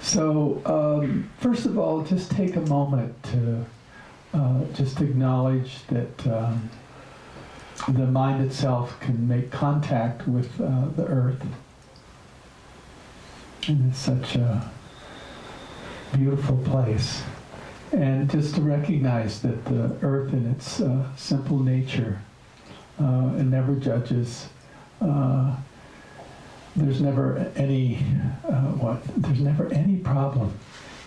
So, first of all, just take a moment to just acknowledge that the mind itself can make contact with the earth. And it's such a beautiful place. And just to recognize that the earth in its simple nature, it never judges. There's never any there's never any problem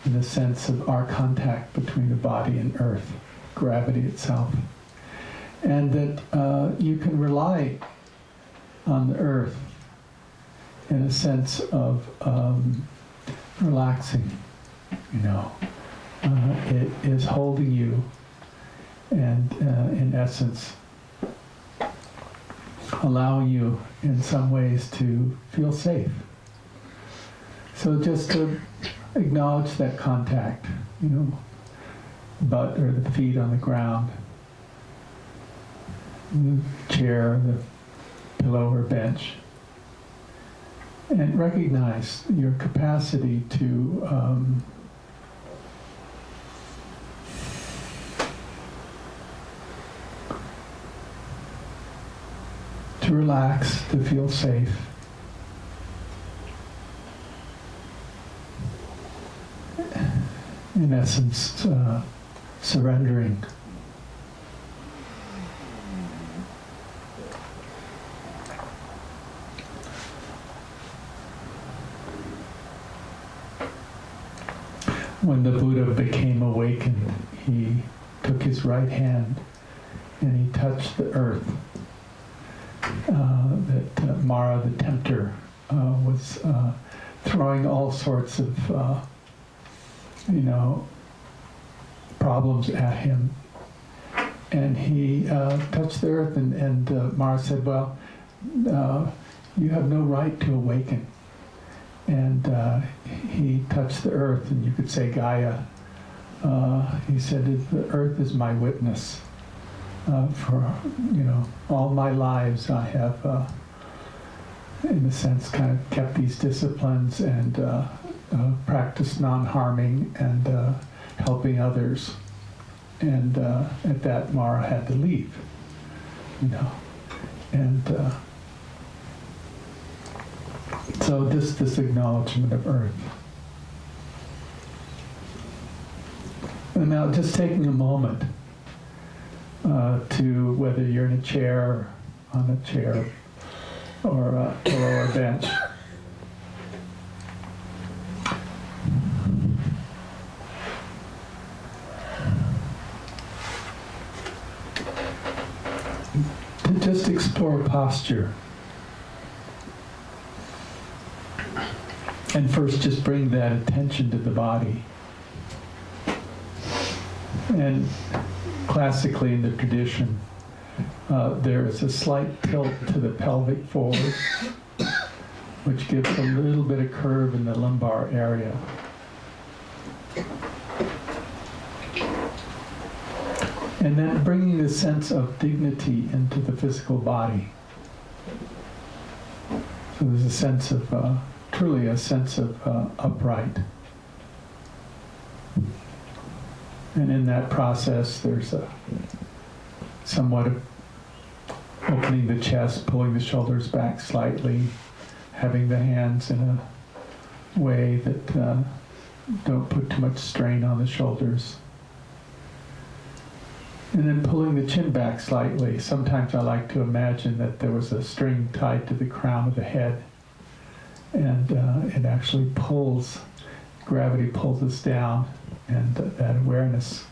in the sense of our contact between the body and earth, gravity itself, and that you can rely on the earth in a sense of relaxing. It is holding you, and in essence allowing you in some ways to feel safe. So just to acknowledge that contact, butt or the feet on the ground, the chair, the pillow or bench, and recognize your capacity to relax, to feel safe. In essence, surrendering. When the Buddha became awakened, he took his right hand and he touched the earth. That Mara the tempter was throwing all sorts of problems at him, and he touched the earth, and Mara said, "Well, you have no right to awaken." And he touched the earth, and you could say Gaia. He said, "The earth is my witness. For all my lives I have in a sense kind of kept these disciplines and practiced non-harming and helping others, and at that Mara had to leave, and so just this acknowledgement of earth. And now just taking a moment to, whether you're in a chair, on a chair, or a pillow or bench, to just explore posture. And first just bring that attention to the body. And classically in the tradition, there is a slight tilt to the pelvic forward, which gives a little bit of curve in the lumbar area. And then bringing the sense of dignity into the physical body. So there's a sense of, truly a sense of upright. And in that process, there's a somewhat of opening the chest, pulling the shoulders back slightly, having the hands in a way that don't put too much strain on the shoulders. And then pulling the chin back slightly. Sometimes I like to imagine that there was a string tied to the crown of the head, and it actually pulls, gravity pulls us down, and that awareness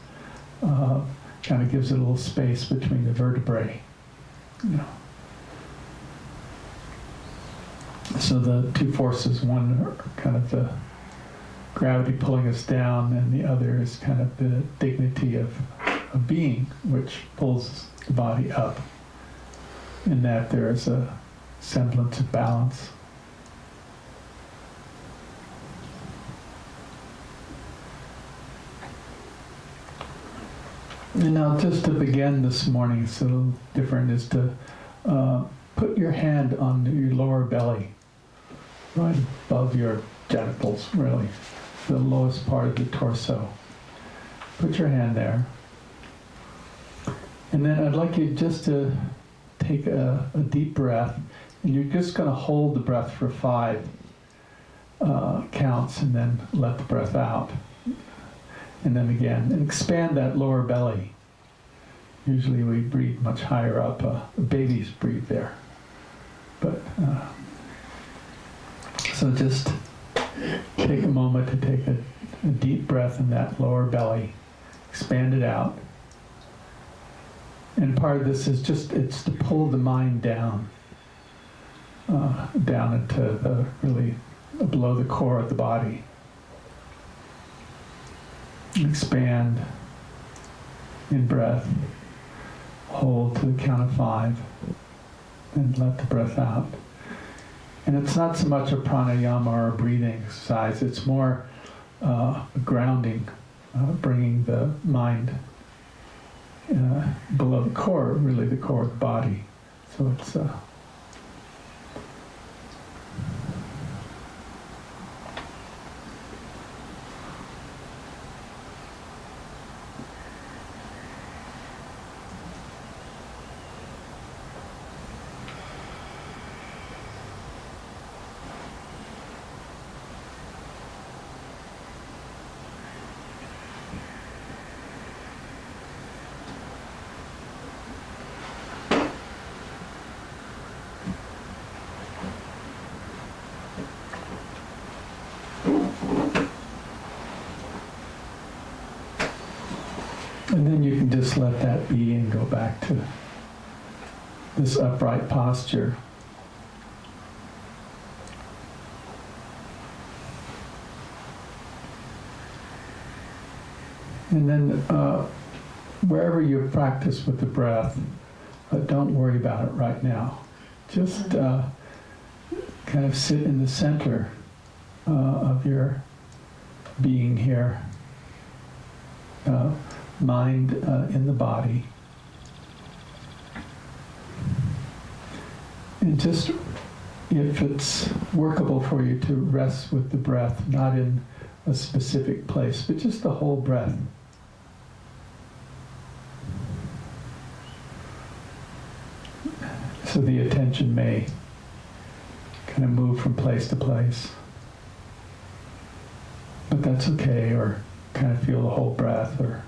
kind of gives it a little space between the vertebrae. So the two forces, one are kind of the gravity pulling us down, and the other is kind of the dignity of being, which pulls the body up, in that there is a semblance of balance. And now just to begin this morning, it's a little different, is to put your hand on your lower belly, right above your genitals, really. the lowest part of the torso. Put your hand there. And then I'd like you just to take a deep breath, and you're just going to hold the breath for 5 counts, and then let the breath out. And then again, and expand that lower belly. Usually we breathe much higher up. Babies breathe there. But so just take a moment to take a deep breath in that lower belly. Expand it out. And part of this is it's to pull the mind down. Down into the really below the core of the body. Expand in breath. Hold to the count of 5. And let the breath out. And it's not so much a pranayama or a breathing exercise, it's more grounding, bringing the mind below the core, really the core of the body. So it's and then you can just let that be and go back to this upright posture. And then wherever you practice with the breath, don't worry about it right now. Just kind of sit in the center of your being here. Mind in the body. And just, if it's workable for you to rest with the breath, not in a specific place, but just the whole breath. So the attention may kind of move from place to place. But that's okay, or kind of feel the whole breath, or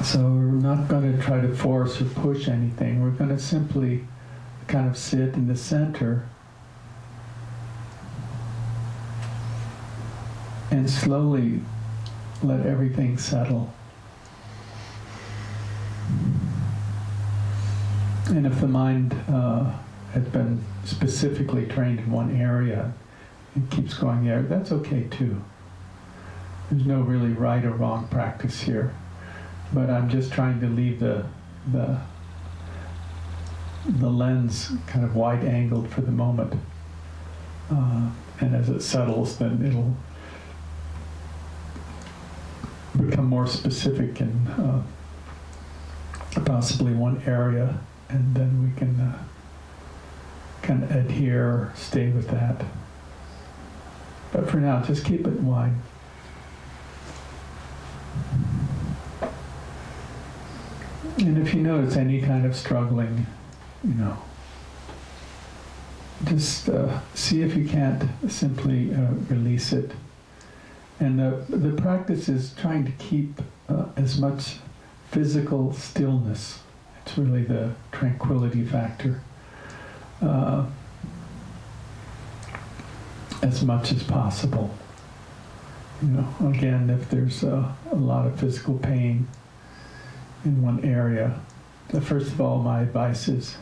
so we're not going to try to force or push anything. We're going to simply kind of sit in the center and slowly let everything settle. And if the mind has been specifically trained in one area and keeps going there, that's okay too. There's no really right or wrong practice here. But I'm just trying to leave the lens kind of wide-angled for the moment. And as it settles, then it'll become more specific in possibly one area, and then we can kind of adhere, stay with that. But for now, just keep it wide. And if you notice any kind of struggling, just see if you can't simply release it. And the practice is trying to keep as much physical stillness. It's really the tranquility factor. As much as possible. Again, if there's a lot of physical pain in one area, first of all, my advice is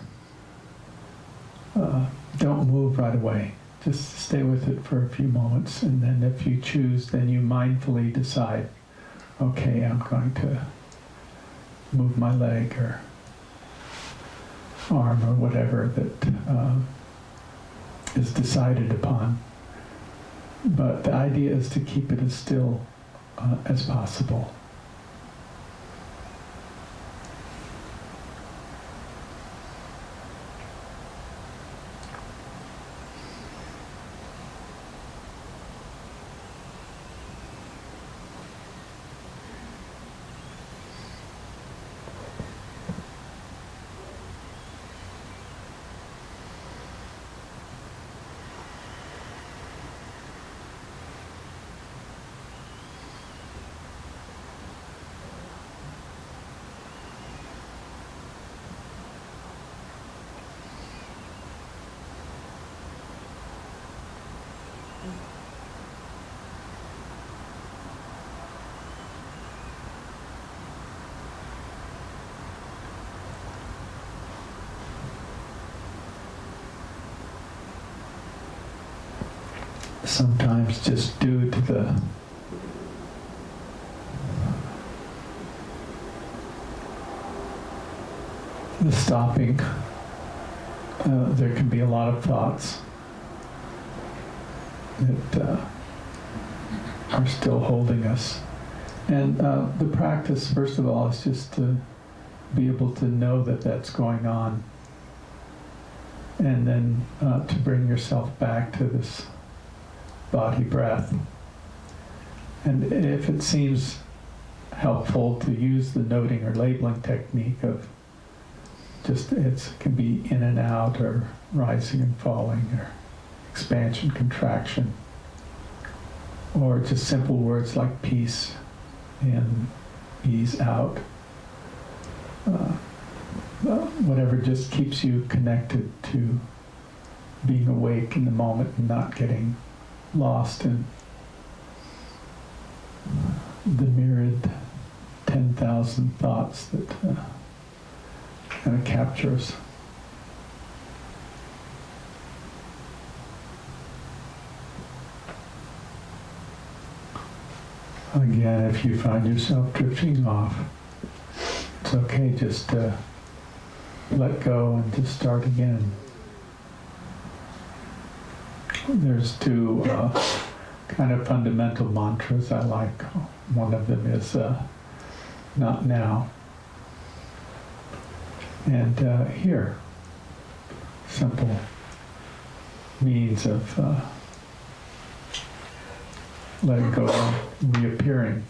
don't move right away. Just stay with it for a few moments, and then if you choose, then you mindfully decide, okay, I'm going to move my leg or arm or whatever that is decided upon. But the idea is to keep it as still as possible. Sometimes just due to the stopping, there can be a lot of thoughts that are still holding us. And the practice, first of all, is just to be able to know that that's going on, and then to bring yourself back to this body breath. And if it seems helpful to use the noting or labeling technique of just, it can be in and out or rising and falling or expansion, contraction, or just simple words like peace in, ease out. Whatever just keeps you connected to being awake in the moment and not getting lost in the myriad 10,000 thoughts that kind of capture us. Again, if you find yourself drifting off, it's okay just to let go and just start again. There's two kind of fundamental mantras I like. One of them is not now. And here, simple means of letting go and reappearing.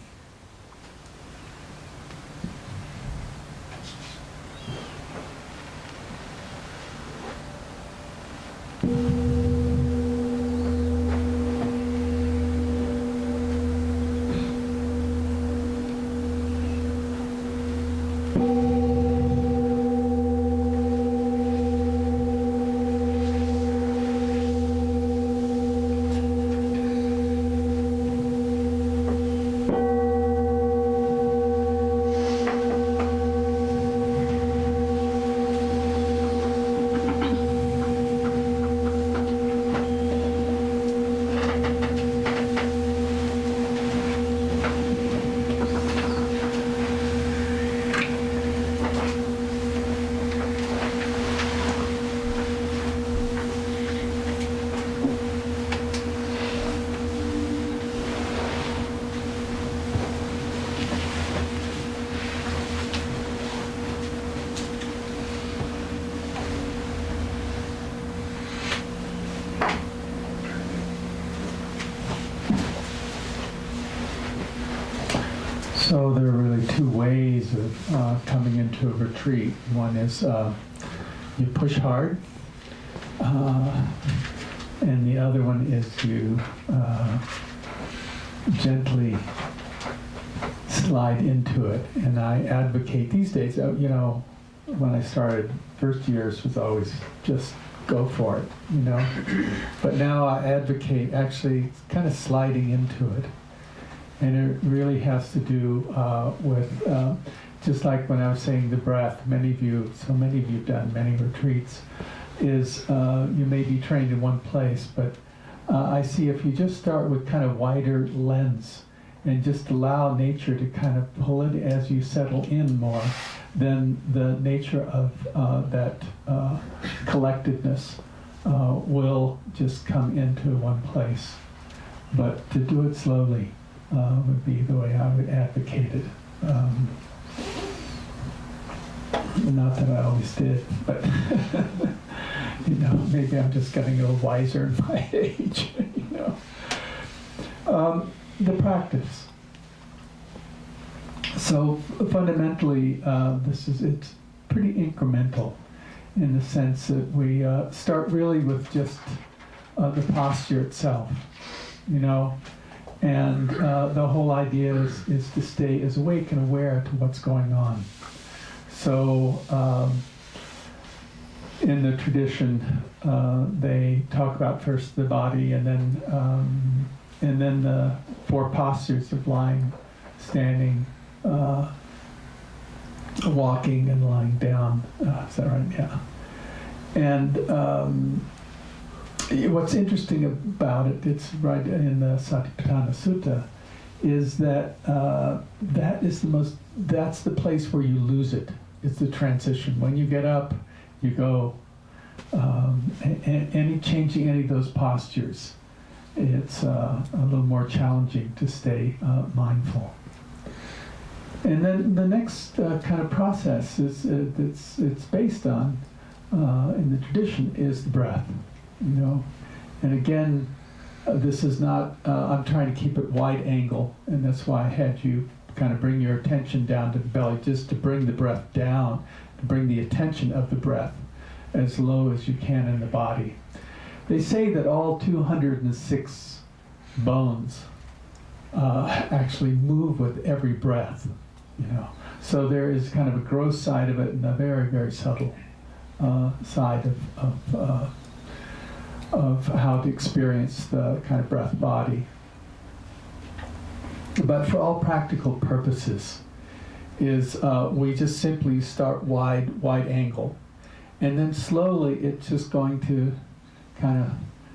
So there are really two ways of coming into a retreat. One is you push hard, and the other one is you gently slide into it. And I advocate these days, when I started, first years was always just go for it, But now I advocate actually kind of sliding into it. And it really has to do with, just like when I was saying the breath, so many of you have done many retreats, is you may be trained in one place, but I see if you just start with kind of wider lens and just allow nature to kind of pull it as you settle in more, then the nature of that collectedness will just come into one place. But to do it slowly would be the way I would advocate it. Not that I always did, but maybe I'm just getting a little wiser in my age. The practice. So fundamentally, it's pretty incremental in the sense that we start really with just the posture itself, and the whole idea is to stay as awake and aware to what's going on. So in the tradition, they talk about first the body, and then the four postures of lying, standing, walking, and lying down. Is that right? Yeah. And what's interesting about it, it's right in the Satipatthana Sutta, is that that's the place where you lose it. It's the transition. When you get up, you go, changing any of those postures, it's a little more challenging to stay mindful. And then the next kind of process is it's based on in the tradition is the breath, And again, this is not. I'm trying to keep it wide angle, and that's why I had you kind of bring your attention down to the belly, just to bring the breath down, to bring the attention of the breath as low as you can in the body. They say that all 206 bones actually move with every breath, So there is kind of a gross side of it and a very, very subtle side of how to experience the kind of breath body. But for all practical purposes, we just simply start wide angle, and then slowly it's just going to kind of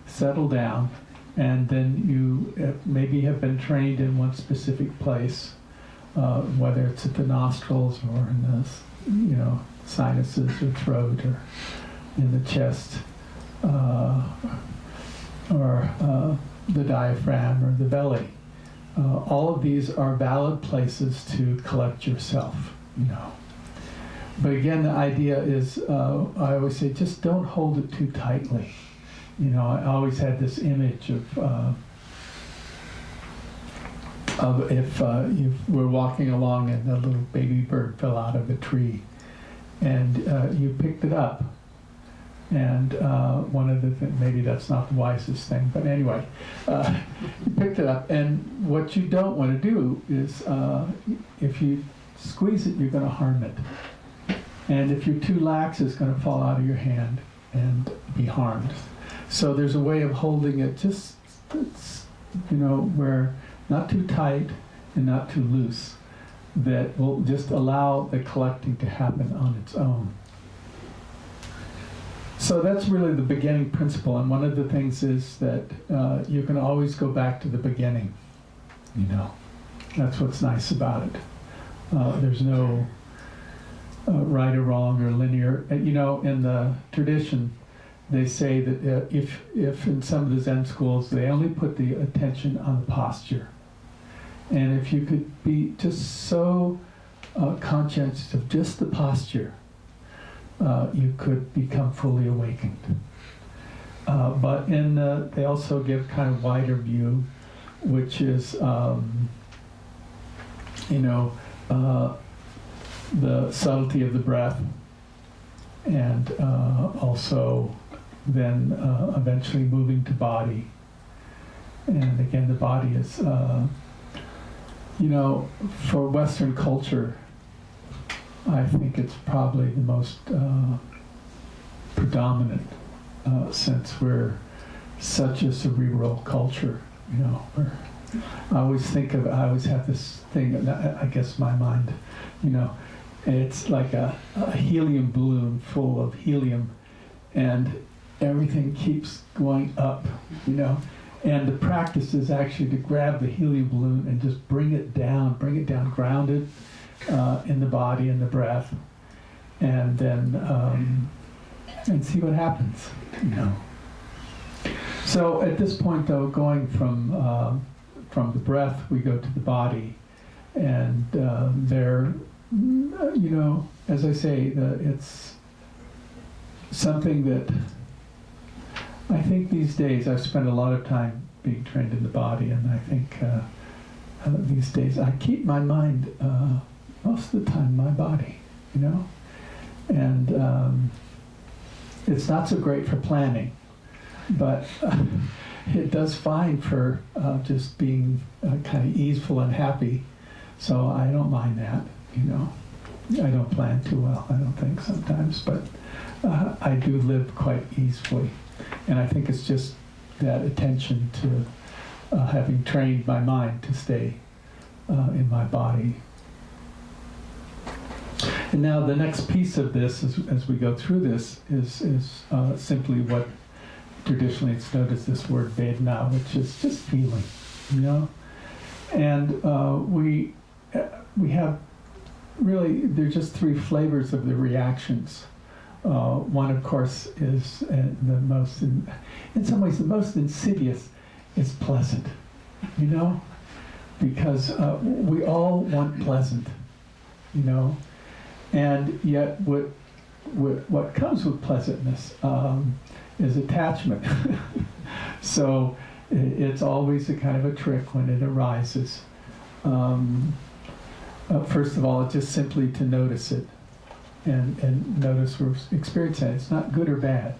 settle down, and then you maybe have been trained in one specific place, whether it's at the nostrils or in the sinuses or throat or in the chest, or the diaphragm or the belly. All of these are valid places to collect yourself, But again, the idea is, I always say, just don't hold it too tightly. I always had this image of if you were walking along and a little baby bird fell out of a tree, and you picked it up. And one of the things, maybe that's not the wisest thing, but anyway, you picked it up, and what you don't want to do is, if you squeeze it, you're going to harm it. And if you're too lax, it's going to fall out of your hand and be harmed. So there's a way of holding it just, where not too tight and not too loose, that will just allow the collecting to happen on its own. So that's really the beginning principle, and one of the things is that you can always go back to the beginning. That's what's nice about it. There's no right or wrong or linear. In the tradition, they say that if in some of the Zen schools they only put the attention on the posture, and if you could be just so conscientious of just the posture, you could become fully awakened. But they also give kind of wider view, which is, the subtlety of the breath, and also then eventually moving to body. And again, the body is, for Western culture, I think it's probably the most predominant, since we're such a cerebral culture. We're I always have this thing, I guess my mind, you know, it's like a helium balloon full of helium, and everything keeps going up, you know. And the practice is actually to grab the helium balloon and just bring it down grounded in the body and the breath, and then and see what happens, you know. So at this point, though, going from the breath, we go to the body, and there, you know, as I say, it's something that I think these days I've spent a lot of time being trained in the body, and I think these days I keep my mind most of the time in my body, you know, and it's not so great for planning, but it does fine for just being kind of easeful and happy, so I don't mind that, you know. I don't plan too well, I don't think, sometimes, but I do live quite easefully. And I think it's just that attention to having trained my mind to stay in my body. And now the next piece of this, as we go through this, is simply what traditionally it's known as this word Vedana, which is just feeling, you know. And we have really, there's just three flavors of the reactions. One, of course, is the most, in some ways, the most insidious is pleasant, you know, because we all want pleasant, you know, and yet what comes with pleasantness is attachment. So it's always a kind of a trick when it arises. First of all, it's just simply to notice it. And notice we're experiencing it. It's not good or bad.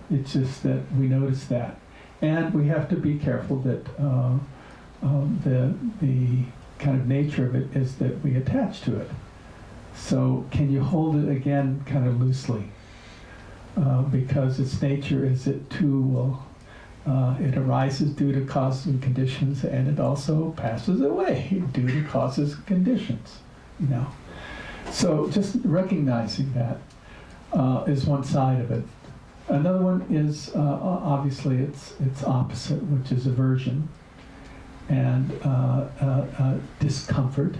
It's just that we notice that. And we have to be careful that the kind of nature of it is that we attach to it. So can you hold it again kind of loosely? Because its nature is it too will, it arises due to causes and conditions, and it also passes away due to causes and conditions, you know. So just recognizing that is one side of it. Another one is obviously its opposite, which is aversion and discomfort,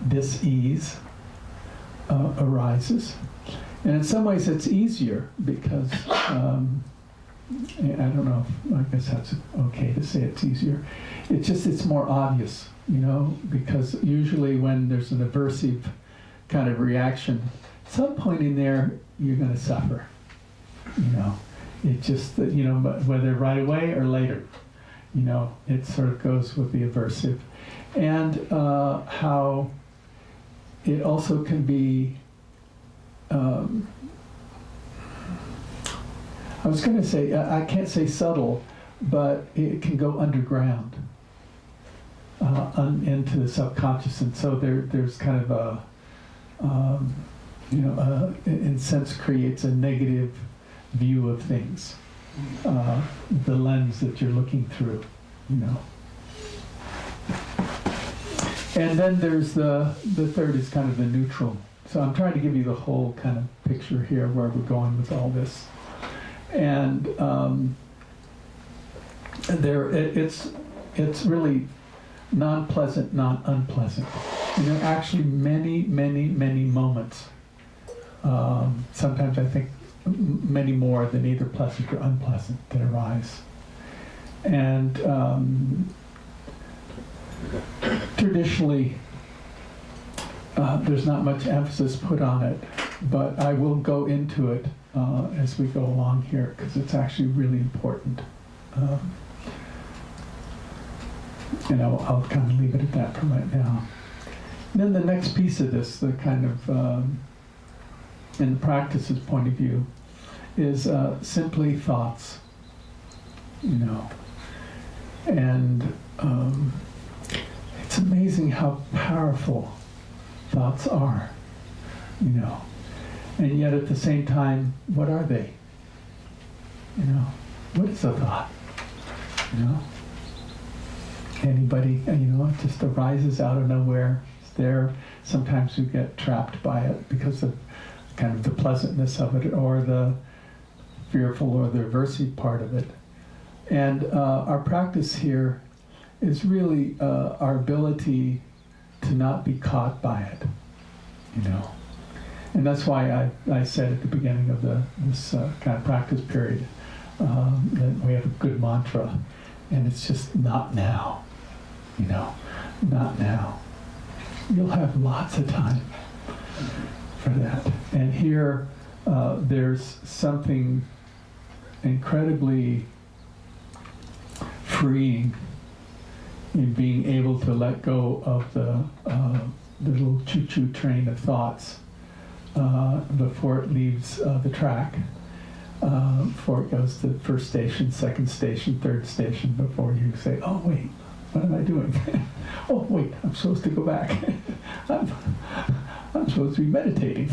dis-ease arises. And in some ways it's easier because, I don't know, I guess that's okay to say it's easier. It's more obvious, you know, because usually when there's an aversive kind of reaction, at some point in there, you're going to suffer, you know. It just, you know, whether right away or later, you know, it sort of goes with the aversive. And how it also can be, I was going to say, I can't say subtle, but it can go underground into the subconscious. And so there's kind of a, you know, in a sense creates a negative view of things, the lens that you're looking through, you know. And then there's the third is kind of the neutral. So I'm trying to give you the whole kind of picture here where we're going with all this. And it's really non-pleasant, not unpleasant. And there are actually many, many, many moments. Sometimes I think many more than either pleasant or unpleasant that arise. And traditionally, there's not much emphasis put on it, but I will go into it as we go along here because it's actually really important. And I'll kind of leave it at that for right now. And then the next piece of this, the kind of, in the practice's point of view, is simply thoughts, you know. And it's amazing how powerful thoughts are, you know. And yet at the same time, what are they? You know, what is a thought? you know. Anybody, you know, it just arises out of nowhere. It's there. Sometimes we get trapped by it because of kind of the pleasantness of it, or the fearful or the aversive part of it. And our practice here is really our ability to not be caught by it, you know. And that's why I said at the beginning of this kind of practice period that we have a good mantra, and it's just not now, you know, not now. You'll have lots of time for that. And here there's something incredibly freeing in being able to let go of the little choo-choo train of thoughts before it leaves the track, before it goes to the first station, second station, third station, before you say, oh wait, what am I doing? Oh wait, I'm supposed to go back. I'm supposed to be meditating.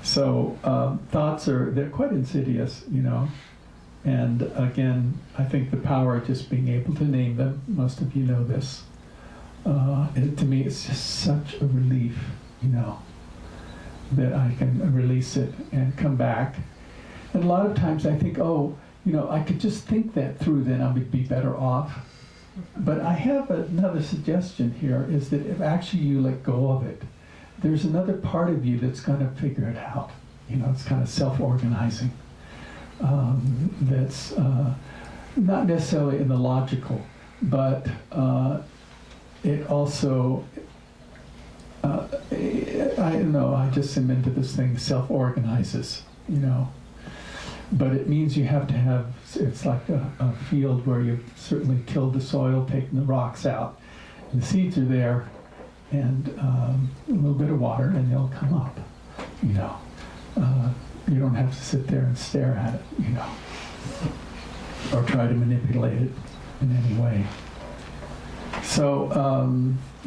So thoughts they're quite insidious, you know. And again, I think the power of just being able to name them, most of you know this, to me it's just such a relief, you know, that I can release it and come back. And a lot of times I think, oh, you know, I could just think that through, then I would be better off. But I have another suggestion here, is that if actually you let go of it, there's another part of you that's going to figure it out. You know, it's kind of self-organizing. That's not necessarily in the logical, but it also, I don't know, I just am into this thing, self-organizes, you know. But it means you have to have, it's like a field where you've certainly tilled the soil, taken the rocks out, and the seeds are there, and a little bit of water, and they'll come up, you know. You don't have to sit there and stare at it, you know, or try to manipulate it in any way. So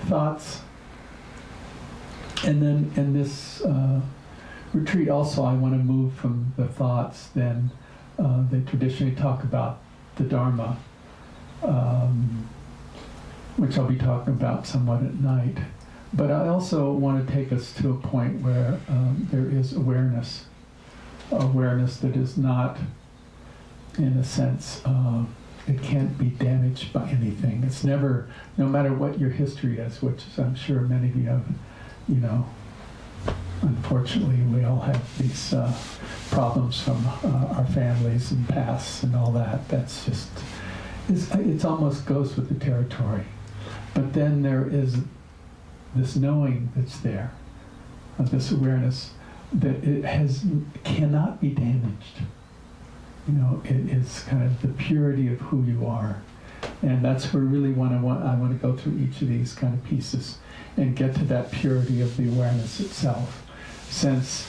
thoughts, and then in this retreat also I want to move from the thoughts. Then they traditionally talk about the Dharma, which I'll be talking about somewhat at night. But I also want to take us to a point where there is awareness that is not, in a sense, it can't be damaged by anything. It's never, no matter what your history is, which is, I'm sure many of you have, you know, unfortunately we all have these problems from our families and pasts and all that. That's just, it almost goes with the territory. But then there is this knowing that's there, this awareness that cannot be damaged. You know, it is kind of the purity of who you are. And that's where really I want to go through each of these kind of pieces and get to that purity of the awareness itself. Since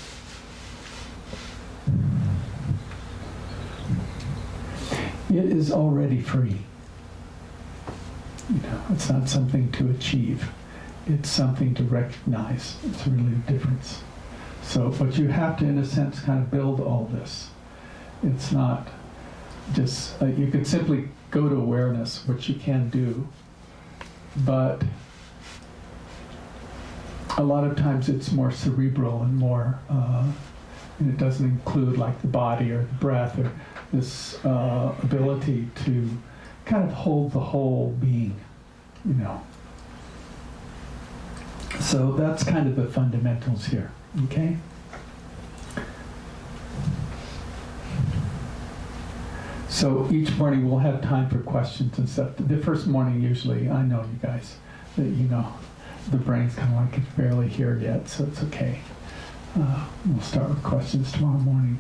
it is already free. You know, it's not something to achieve. It's something to recognize. It's really the difference. So, but you have to, in a sense, kind of build all this. It's not just, you could simply go to awareness, which you can do, but a lot of times it's more cerebral and more, and it doesn't include like the body or the breath or this ability to kind of hold the whole being, you know. So that's kind of the fundamentals here, okay? So each morning we'll have time for questions and stuff. The first morning usually, I know you guys, that you know, the brain's kind of like it's barely here yet, so it's okay. We'll start with questions tomorrow morning.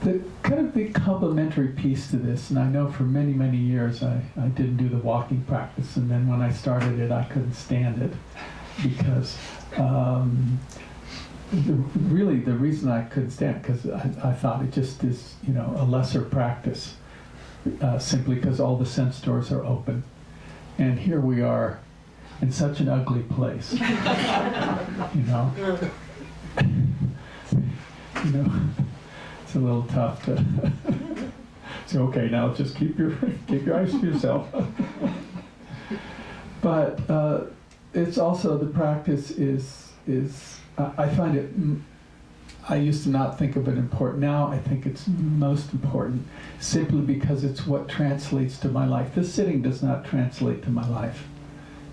The kind of the complementary piece to this, and I know for many, many years I didn't do the walking practice, and then when I started it, I couldn't stand it because really the reason I couldn't stand it, because I thought it just is, you know, a lesser practice, simply because all the sense doors are open. And here we are in such an ugly place, you know. It's a little tough to, say, okay, now just keep your eyes to yourself. But it's also, the practice is I find it, I used to not think of it important. Now I think it's most important, simply because it's what translates to my life. This sitting does not translate to my life.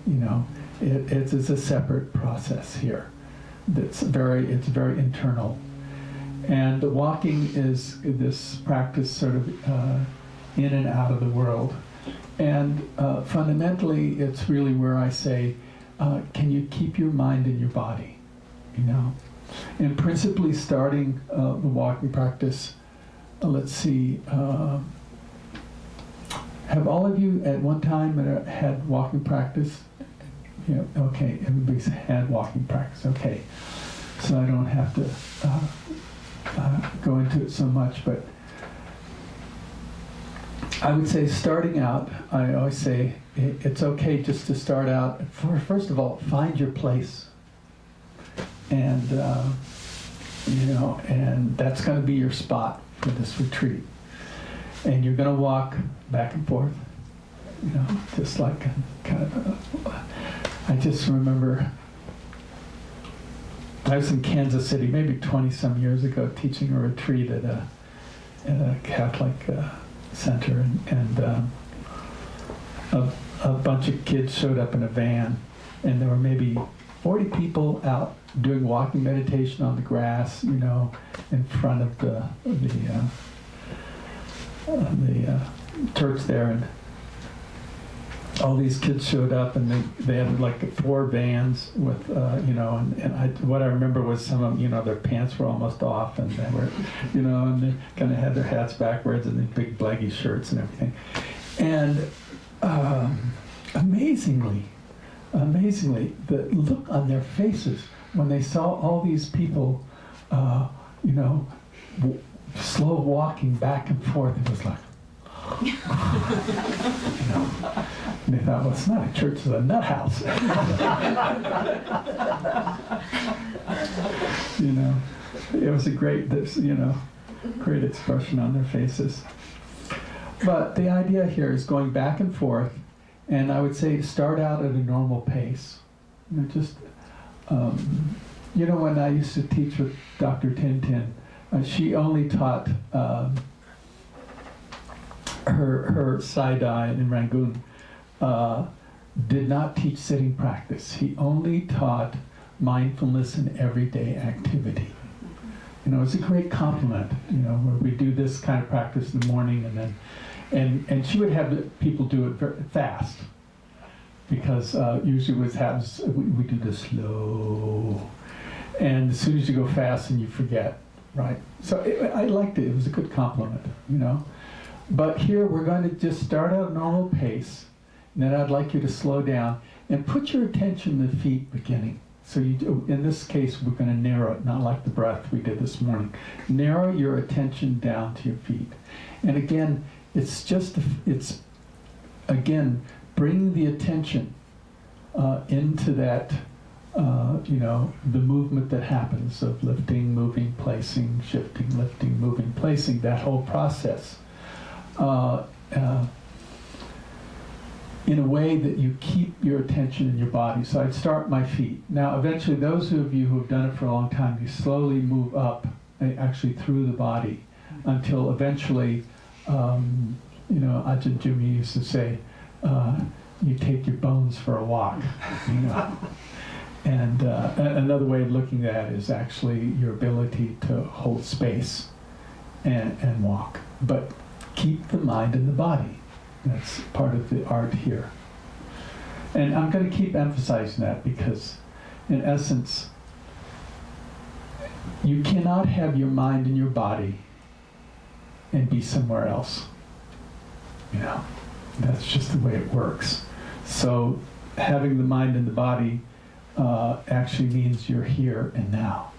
You know, it's a separate process here. It's very internal. And the walking is this practice sort of in and out of the world. And fundamentally, it's really where I say, can you keep your mind in your body? You know? And principally starting the walking practice, let's see, have all of you at one time had walking practice? Yeah, okay, everybody's had walking practice, okay. So I don't have to go into it so much, but I would say starting out, I always say it's okay just to start out. First of all, find your place. And, you know, and that's going to be your spot for this retreat. And you're going to walk back and forth, you know, just like kind of I just remember I was in Kansas City maybe 20-some years ago teaching a retreat at a Catholic center, and a bunch of kids showed up in a van, and there were maybe 40 people out doing walking meditation on the grass, you know, in front of the church there, and all these kids showed up, and they had like 4 vans with, you know, and what I remember was some of them, you know, their pants were almost off, and they were, you know, and they kind of had their hats backwards and the big baggy shirts and everything. And amazingly, the look on their faces when they saw all these people, you know, slow walking back and forth, it was like, you know, and they thought, well, it's not a church, it's a nut house. You know, it was a great, you know, great expression on their faces. But the idea here is going back and forth, and I would say start out at a normal pace. You know, just, you know, when I used to teach with Dr. Tintin, she only taught her Sai-Dai in Rangoon, did not teach sitting practice. He only taught mindfulness in everyday activity. You know, it's a great compliment, you know, where we do this kind of practice in the morning, and then, and she would have people do it very fast, because usually what happens, we do this slow, and as soon as you go fast, and you forget, right? So I liked it. It was a good compliment, you know. But here we're going to just start at a normal pace, and then I'd like you to slow down and put your attention to the feet beginning. So you do, in this case, we're going to narrow it, not like the breath we did this morning. Narrow your attention down to your feet. And again, it's again, bring the attention into that, you know, the movement that happens of lifting, moving, placing, shifting, lifting, moving, placing, that whole process. In a way that you keep your attention in your body. So I'd start my feet. Now, eventually, those of you who have done it for a long time, you slowly move up, actually through the body, until eventually, you know, Ajahn Jumi used to say, you take your bones for a walk, you know. And another way of looking at it is actually your ability to hold space and walk. But keep the mind in the body. That's part of the art here. And I'm going to keep emphasizing that because, in essence, you cannot have your mind in your body and be somewhere else. You know, that's just the way it works. So having the mind in the body actually means you're here and now.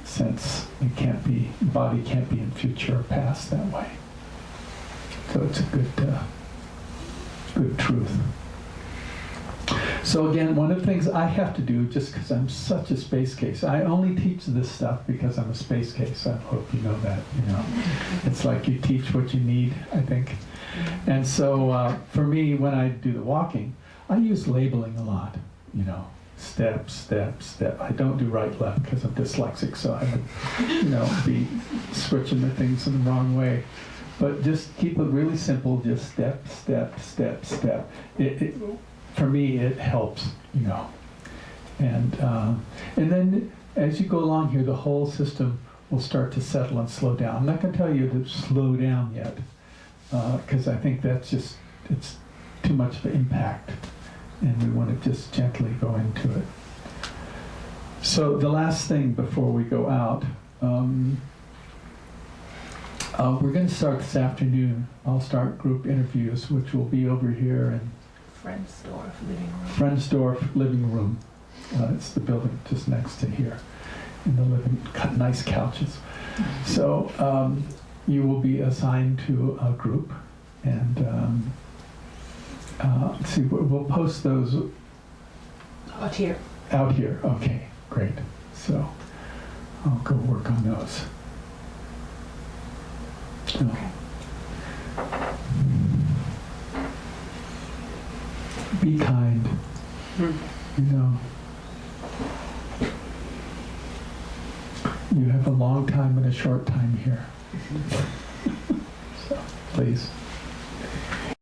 Since it can't be, the body can't be in future or past that way. So it's a good truth. So So again, one of the things I have to do, just because I'm such a space case, I only teach this stuff because I'm a space case. I hope you know that. It's like you teach what you need, I think. And so for me, when I do the walking, I use labeling a lot. Step, step, step. I don't do right, left because I'm dyslexic, so I would, be switching the things in the wrong way. But just keep it really simple. Just step, step, step, step. For me, it helps, And then as you go along here, the whole system will start to settle and slow down. I'm not going to tell you to slow down yet, because I think it's too much of an impact, and we want to just gently go into it. So the last thing before we go out, we're going to start this afternoon. I'll start group interviews, which will be over here in Friendsdorf Living Room. It's the building just next to here. In the nice couches. So you will be assigned to a group, and see, we'll post those out here. Out here, okay, great. So I'll go work on those. Okay. Be kind. You have a long time and a short time here. So, please.